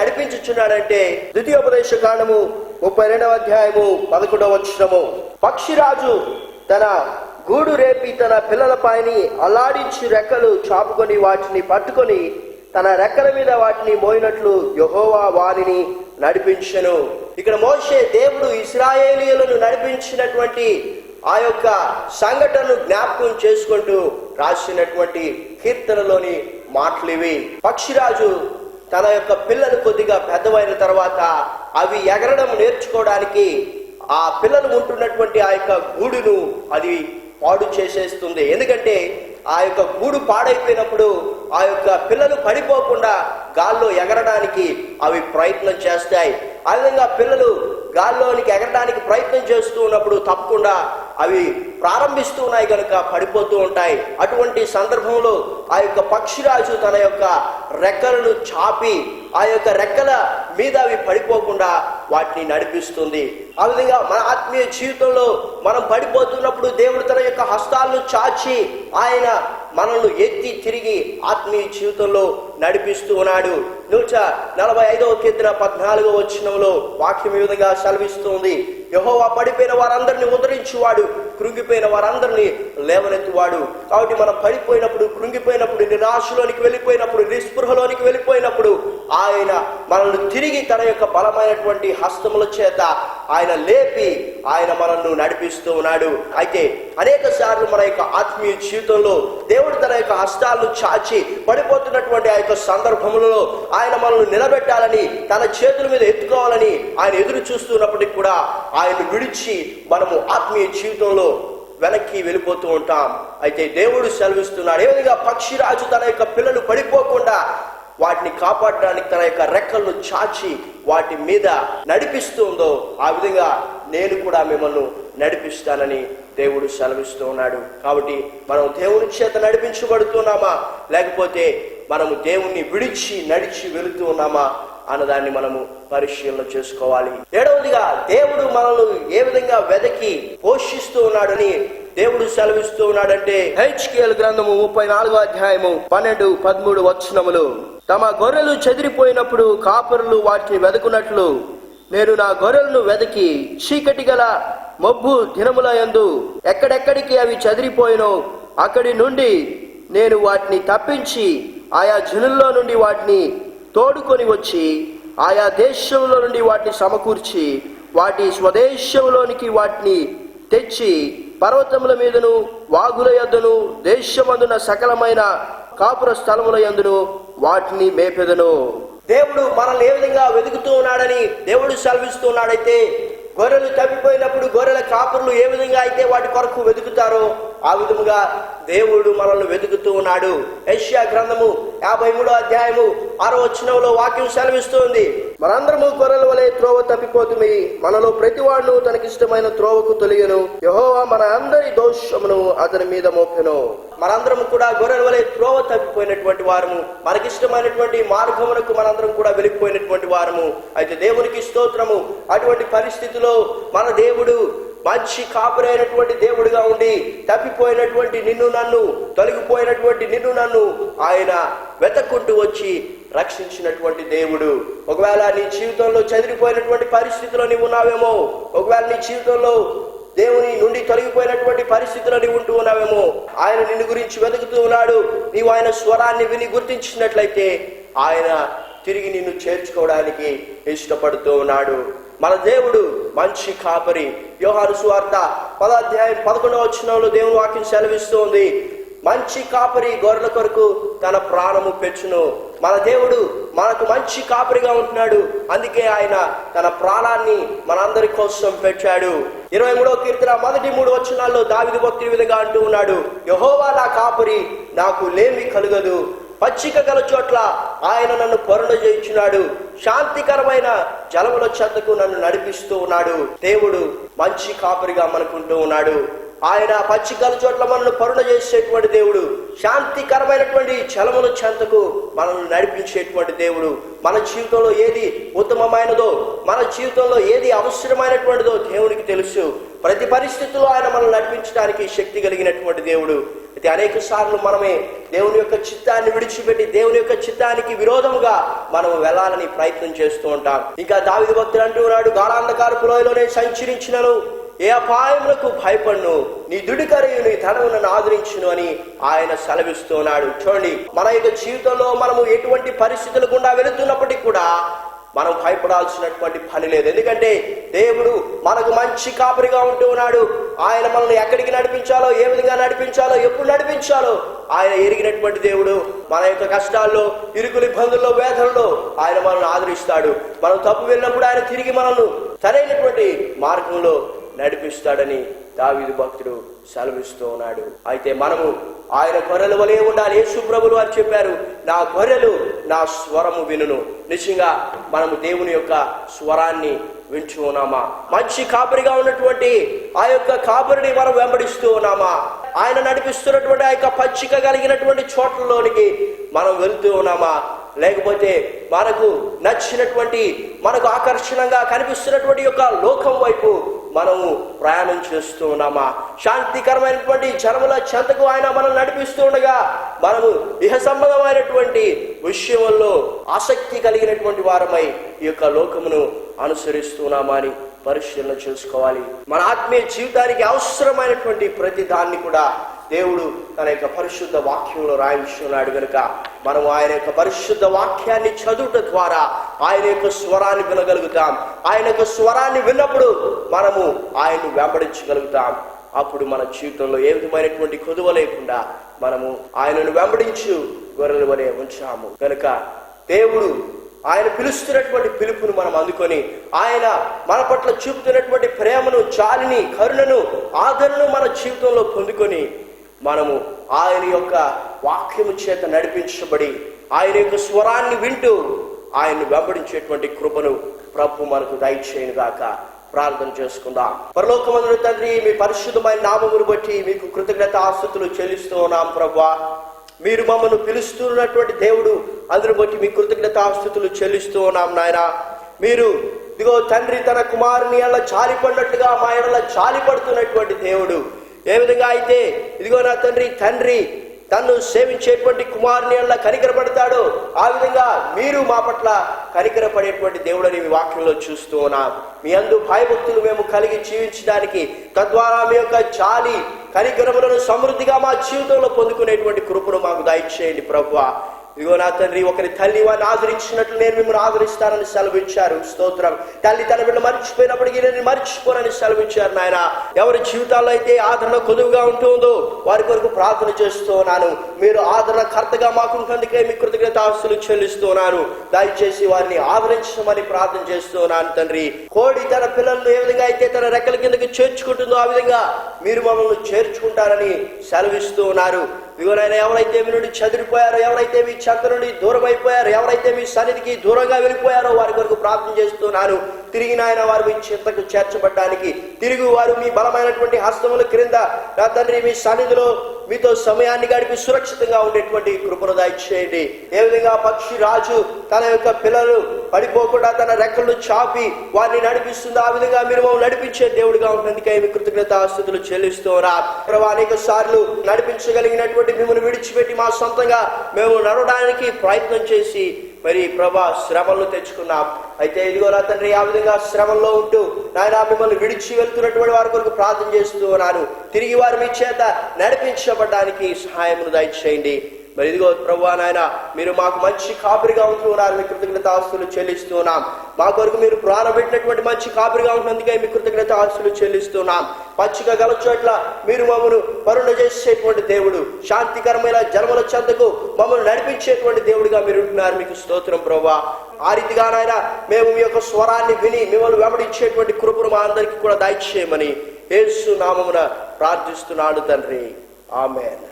నడిపించుచున్నాడంటే ద్వితీయోపదేశ కాండము 32వ అధ్యాయము 11వ వచనము, పక్షిరాజు తన గూడు రేపి తన పిల్లల పైని అల్లాడించి రెక్కలు చాపుకొని వాటిని పట్టుకొని తన రెక్కల మీద వాటిని మోయినట్లు యెహోవా వారిని నడిపించెను. ఇక్కడ మోషే దేవుడు ఇశ్రాయేలీయులను నడిపించినటువంటి ఆ యొక్క సంఘటనను జ్ఞాపకం చేసుకుంటూ రాసినటువంటి కీర్తనలోని మాటలు ఇవి. పక్షిరాజు తన యొక్క పిల్లలు కొద్దిగా పెద్దవైన తర్వాత అవి ఎగరడం నేర్చుకోవడానికి ఆ పిల్లలు ఉంటున్నటువంటి ఆ యొక్క గూడును అది పాడు చేసేస్తుంది. ఎందుకంటే ఆ యొక్క గూడు పాడైపోయినప్పుడు ఆ యొక్క పిల్లలు పడిపోకుండా గాల్లో ఎగరడానికి అవి ప్రయత్నం చేస్తాయి. ఆ విధంగా పిల్లలు గాల్లోనికి ఎగరడానికి ప్రయత్నం చేస్తూ ఉన్నప్పుడు తప్పకుండా అవి ప్రారంభిస్తూ ఉన్నాయి కనుక పడిపోతూ ఉంటాయి. అటువంటి సందర్భంలో ఆ యొక్క పక్షిరాజు తన యొక్క రెక్కలను చాపి ఆ యొక్క రెక్కల మీద అవి పడిపోకుండా వాటిని నడిపిస్తుంది. ఆ విధంగా మన ఆత్మీయ జీవితంలో మనం పడిపోతున్నప్పుడు దేవుడు తన యొక్క హస్తాలను చాచి ఆయన మనల్ని ఎత్తి తిరిగి ఆత్మీయ జీవితంలో నడిపిస్తూ ఉన్నాడు. 145వ కీర్తన 14వ వచనంలో వాక్యం ఈ విధంగా సెలవిస్తుంది, యెహోవా పడిపోయిన వారందరినీ ఉద్ధరించువాడు, కృంగిపోయిన వారందరినీ లేవనెత్తువాడు. కాబట్టి మనం పడిపోయినప్పుడు, కృంగిపోయినప్పుడు, నిరాశలోనికి వెళ్ళిపోయినప్పుడు, నిస్పృహలోనికి వెళ్ళిపోయినప్పుడు ఆయన మనల్ని తిరిగి తన యొక్క బలమైనటువంటి హస్తముల చేత ఆయన లేపి ఆయన మనల్ని నడిపిస్తూ ఉన్నాడు. అయితే అనేక సార్లు మన యొక్క ఆత్మీయ జీవితంలో దేవుడు తన యొక్క హస్తాలను చాచి పడిపోతున్నటువంటి ఆ యొక్క సందర్భములలో ఆయన మనల్ని నిలబెట్టాలని, తన చేతుల మీద ఎత్తుకోవాలని ఆయన ఎదురు చూస్తున్నప్పటికీ కూడా ఆయన విడిచి మనము ఆత్మీయ జీవితంలో వెనక్కి వెళ్ళిపోతూ ఉంటాం. అయితే దేవుడు సెలవిస్తున్నాడు, ఏ విధంగా పక్షిరాజు తన యొక్క పిల్లలు పడిపోకుండా వాటిని కాపాడడానికి తన యొక్క రెక్కలను చాచి వాటి మీద నడిపిస్తుందో ఆ విధంగా నేను కూడా మిమ్మల్ని నడిపిస్తానని దేవుడు సెలవిస్తూ ఉన్నాడు. కాబట్టి మనం దేవుని చేత నడిపించబడుతున్నామా, లేకపోతే మనము దేవుణ్ణి విడిచి నడిచి వెళుతూ ఉన్నామా అన్నదాన్ని మనము పరిశీలన చేసుకోవాలి. 7వదిగా దేవుడు మనల్ని ఏ విధంగా వెదకి పోషిస్తూ ఉన్నాడని దేవుడు సెలవిస్తూ ఉన్నాడంటే హెచ్కేఎల్ గ్రంథము 34వ అధ్యాయము 12, 13 వచనములు, తమ గొర్రెలు చెదిరిపోయినప్పుడు కాపరులు వాటిని వెదకున్నట్లు నేను నా గొర్రెలను వెదకి చీకటి గల మబ్బు దినముల యందు ఎక్కడెక్కడికి అవి చెదిరిపోయినో అక్కడి నుండి నేను వాటిని తప్పించి ఆయా జనుల్లో నుండి వాటిని తోడుకొని వచ్చి ఆయా దేశంలో నుండి వాటిని సమకూర్చి వాటి స్వదేశంలోనికి వాటిని తెచ్చి పర్వతముల మీదను వాగుల యొద్దను దేశమందున సకలమైన కాపుర స్థలముల యందును వాటిని మేపెదను. దేవుడు మనల్ని ఏ విధంగా వెతుకుతూ ఉన్నాడని దేవుడు సెలవిస్తూ ఉన్నాడైతే, గొర్రెలు తప్పిపోయినప్పుడు గొర్రెల కాపురులు ఏ విధంగా అయితే వాటి కొరకు వెతుకుతారో ఆ విధముగా దేవుడు మనల్ని వెతుకుతూ ఉన్నాడు. యెషయా గ్రంథము 53వ అధ్యాయము 6వ వచనంలో వాక్యం సెలవిస్తుంది, మనందరము గొర్రెల వలె త్రోవ తప్పిపోతుమి, మనలో ప్రతివాడును తనకిష్టమైన త్రోవకు తొలిగెను, యెహోవా మన అందరి దోషమును అతని మీద మోపెను. మనందరం కూడా గొర్రెల వలె త్రోవ తప్పిపోయినటువంటి వారము, మనకిష్టమైనటువంటి మార్గమునకు మనందరం కూడా వెళ్ళిపోయినటువంటి వారము. అయితే దేవునికి స్తోత్రము, అటువంటి పరిస్థితిలో మన దేవుడు మంచి కాపురైనటువంటి దేవుడిగా ఉండి తప్పిపోయినటువంటి నిన్ను నన్ను, తొలగిపోయినటువంటి నిన్ను నన్ను ఆయన వెతక్కుంటూ వచ్చి రక్షించినటువంటి దేవుడు. ఒకవేళ నీ జీవితంలో చెదిరిపోయినటువంటి పరిస్థితిలో నీవు ఉన్నావేమో, ఒకవేళ నీ జీవితంలో దేవుని నుండి తొలగిపోయినటువంటి పరిస్థితుల్లో నీవు ఉంటూ ఉన్నావేమో, ఆయన నిన్ను గురించి వెతుకుతూ ఉన్నాడు. నీవు ఆయన స్వరాన్ని విని గుర్తించినట్లయితే ఆయన తిరిగి నిన్ను చేర్చుకోవడానికి ఇష్టపడుతూ ఉన్నాడు. మన దేవుడు మంచి కాపరి. యోహాను సువార్త 10వ అధ్యాయం 11వ వచనంలో దేవుని వాక్యం సెలవిస్తోంది, మంచి కాపరి గొర్రెల కొరకు తన ప్రాణము పెంచును. మన దేవుడు మనకు మంచి కాపరిగా ఉంటున్నాడు, అందుకే ఆయన తన ప్రాణాన్ని మనందరి కోసం పెట్టాడు. 23వ కీర్తన 1-3 వచనాల్లో దావీదు భక్తుడి విధంగా అంటూ ఉన్నాడు, యెహోవా నా కాపరి, నాకు లేమి కలుగదు, పచ్చిక గల చోట్ల ఆయన నన్ను పరుణ చేయించున్నాడు, శాంతికరమైన జలముల చెంతకు నన్ను నడిపిస్తూ ఉన్నాడు. దేవుడు మంచి కాపరిగా మనకుంటూ ఉన్నాడు. ఆయన పచ్చికల చోట్ల మనల్ని పరుణ చేసేటువంటి దేవుడు, శాంతికరమైనటువంటి జలముల చెంతకు మనల్ని నడిపించేటువంటి దేవుడు. మన జీవితంలో ఏది ఉత్తమమైనదో, మన జీవితంలో ఏది అవసరమైనటువంటిదో దేవునికి తెలుసు. ప్రతి పరిస్థితుల్లో ఆయన మనల్ని నడిపించడానికి శక్తి కలిగినటువంటి దేవుడు. అయితే అనేక సార్లు మనమే దేవుని యొక్క చిత్తాన్ని విడిచిపెట్టి దేవుని యొక్క చిత్తానికి విరోధముగా మనం వెళ్ళాలని ప్రయత్నం చేస్తూ ఉంటాం. ఇంకా దావీదు భక్తుడు అంటూ ఉన్నాడు, గాఢాంధకారపు లోయలోనే సంచరించినను ఏ అపాయములకు భయపడను, నీ దుడికరయు నీ ధనము నన్ను ఆదరించును అని ఆయన సెలవిస్తూ ఉన్నాడు. చూడండి, మన యొక్క జీవితంలో మనము ఎటువంటి పరిస్థితుల గుండా వెళుతున్నప్పటికీ కూడా మనం భయపడాల్సినటువంటి పని లేదు. ఎందుకంటే దేవుడు మనకు మంచి కాపరిగా ఉంటూ ఉన్నాడు. ఆయన మనల్ని ఎక్కడికి నడిపించాలో, ఏ విధంగా నడిపించాలో, ఎప్పుడు నడిపించాలో ఆయన ఎరిగినటువంటి దేవుడు. మన యొక్క కష్టాల్లో, ఇరుకులు, ఇబ్బందుల్లో, వేదనలో ఆయన మనల్ని ఆదరిస్తాడు. మనం తప్పు వెళ్ళినప్పుడు ఆయన తిరిగి మనల్ని సరైనటువంటి మార్గంలో నడిపిస్తాడని దావీదు భక్తుడు సెలవిస్తూ ఉన్నాడు. అయితే మనము ఆయన గొర్రెల వలె ఉండాలి. యేసు ప్రభువు వారు చెప్పారు, నా గొర్రెలు నా స్వరము వినును. నిజంగా మనము దేవుని యొక్క స్వరాన్ని వింటూ ఉన్నామా? మంచి కాపరిగా ఉన్నటువంటి ఆ యొక్క కాపరిని మనం వెంబడిస్తూ ఉన్నామా? ఆయన నడిపిస్తున్నటువంటి ఆ యొక్క పచ్చిక కలిగినటువంటి చోట్లలోనికి మనం వెళ్తూ ఉన్నామా? లేకపోతే మనకు నచ్చినటువంటి, మనకు ఆకర్షణంగా కనిపిస్తున్నటువంటి యొక్క లోకం వైపు మనము ప్రయాణం చేస్తూ ఉన్నామా? శాంతికరమైనటువంటి జనముల చెంతకు ఆయన మనం నడిపిస్తూ ఉండగా మనము ఇహ సంబంధమైనటువంటి విషయంలో ఆసక్తి కలిగినటువంటి వారమై ఈ యొక్క లోకమును అనుసరిస్తున్నామా అని పరిశీలన చేసుకోవాలి. మన ఆత్మీయ జీవితానికి అవసరమైనటువంటి ప్రతి దాన్ని కూడా దేవుడు తన యొక్క పరిశుద్ధ వాక్యంలో రాయించున్నాడు. కనుక మనం ఆయన యొక్క పరిశుద్ధ వాక్యాన్ని చదువుట ద్వారా ఆయన యొక్క స్వరాన్ని వినగలుగుతాం. ఆయన యొక్క స్వరాన్ని విన్నప్పుడు మనము ఆయన్ని వెంబడించగలుగుతాం. అప్పుడు మన జీవితంలో ఏ విధమైనటువంటి కొదువ లేకుండా మనము ఆయనను వెంబడించు గొర్రెల వలె ఉంచాము. కనుక దేవుడు ఆయన పిలుస్తున్నటువంటి పిలుపును మనం అందుకొని ఆయన మన పట్ల చూపుతున్నటువంటి ప్రేమను, జాలిని, కరుణను, ఆదరణను మన జీవితంలో పొందుకొని మనము ఆయన యొక్క వాక్యము చేత నడిపించబడి ఆయన యొక్క స్వరాన్ని వింటూ ఆయన్ని వెంబడించేటువంటి కృపను ప్రభు మనకు దయచేయును గాక. ప్రార్థన చేసుకుందాం. పరలోకమందున తండ్రి, మీ పరిశుద్ధమైన నామమును బట్టి మీకు కృతజ్ఞతాస్తుతులు చెల్లిస్తూ ఉన్నాం. ప్రభువా, మీరు మమ్మల్ని పిలుస్తున్నటువంటి దేవుడు, అందును బట్టి మీ కృతజ్ఞతాస్తుతులు చెల్లిస్తూ ఉన్నాం. నాయన, మీరు ఇదిగో తండ్రి తన కుమారుని ఎడల జాలిపడినట్టుగా మా ఎడల జాలిపడుతున్నటువంటి దేవుడు. ఏ విధంగా అయితే ఇదిగో నా తండ్రి తన్ను సేవించేటువంటి కుమారుని ఎడల కనికరపడతాడో ఆ విధంగా మీరు మా పట్ల కనికరపడేటువంటి దేవుడని మీ వాక్యంలో చూస్తూ ఉన్నాం. మీ అందు భయభక్తులు మేము కలిగి జీవించడానికి, తద్వారా మీ యొక్క జాలి కనికరములను సమృద్ధిగా మా జీవితంలో పొందుకునేటువంటి కృపను మాకు దయచేయండి ప్రభువా. ఇదిగో నా తండ్రి, ఒకరి తల్లి వారిని ఆదరించినట్లు నేను మిమ్మల్ని ఆదరిస్తానని సెలవిచ్చారు. స్తోత్రం. తల్లి తన బిడ్డ మర్చిపోయినప్పటికీ నేను మర్చిపోనని సెలవిచ్చారు. నాయన, ఎవరి జీవితాల్లో అయితే ఆదరణ కొదువుగా ఉంటుందో వారి కొరకు ప్రార్థన చేస్తూ ఉన్నాను. మీరు ఆదరణ కర్తగా మాకుంటున్నందుకే మీ కృతజ్ఞతాస్తులు చెల్లిస్తున్నాను. దయచేసి వారిని ఆదరించమని ప్రార్థన చేస్తున్నాను తండ్రి. కోడి తన పిల్లలను ఏ విధంగా అయితే తన రెక్కల కిందకి చేర్చుకుంటుందో ఆ విధంగా మీరు మమ్మల్ని చేర్చుకుంటారని సెలవిస్తూ ఉన్నారు. ఇదిగోనైనా ఎవరైతే మీ నుండి చెదిరిపోయారో, ఎవరైతే మీ చెంత నుండి దూరం అయిపోయారో, ఎవరైతే మీ సన్నిధికి దూరంగా వెళ్ళిపోయారో వారి కొరకు ప్రార్థన చేస్తున్నాను. తిరిగి నాయన వారు మీ చింతకు చేర్చబడ్డానికి, తిరిగి వారు మీ బలమైనటువంటి హస్తముల క్రింద నా తండ్రి మీ సన్నిధిలో మీతో సమయాన్ని గడిపి సురక్షితంగా ఉండేటువంటి కృపను దయచేయండి. ఏ విధంగా పక్షి రాజు తన యొక్క పిల్లలు పడిపోకుండా తన రెక్కలను చాపి వారిని నడిపిస్తుందో ఆ విధంగా మీరు మమ్మల్ని నడిపించే దేవుడిగా ఉన్నందుకే మీ కృతజ్ఞతాస్తుతులు చెల్లిస్తున్నా. అనేక సార్లు నడిపించగలిగినటువంటి మిమ్మల్ని విడిచిపెట్టి మా సొంతంగా మేము నడవడానికి ప్రయత్నం చేసి మరి ప్రభా శ్రమలను తెచ్చుకున్నాం. అయితే ఇదిగో నా తండ్రి, ఆ విధంగా శ్రమంలో ఉంటూ నాయన మిమ్మల్ని విడిచి వెళ్తున్నటువంటి వారి కొరకు ప్రార్థన చేస్తూ ఉన్నాను. తిరిగి వారు మీ చేత నడిపించబడడానికి సహాయమును దయచేయండి. మరి ఇదిగో ప్రభువా నాయన, మీరు మాకు మంచి కాపురిగా ఉంటూ ఉన్నారు. మీ కృతజ్ఞతాస్తులు చెల్లిస్తున్నాం. మా కొరకు మీరు ప్రారంభించినటువంటి మంచి కాపురిగా ఉంటున్నందుకే మీ కృతజ్ఞతాస్తులు చెల్లిస్తున్నాం. పచ్చిక గల చోట్ల మీరు మమ్మల్ని పరుణ చేసేటువంటి దేవుడు, శాంతికరమైన జన్మల చెంతకు మమ్మల్ని నడిపించేటువంటి దేవుడిగా మీరు ఉంటున్నారు. మీకు స్తోత్రం ప్రభువా. ఆ రీతిగా నాయన మేము మీ యొక్క స్వరాన్ని విని మిమ్మల్ని వెంబడించేటువంటి కృపను మా అందరికీ కూడా దయచేయమని యేసు నామమున ప్రార్థిస్తున్నాడు తండ్రి. ఆమేన్.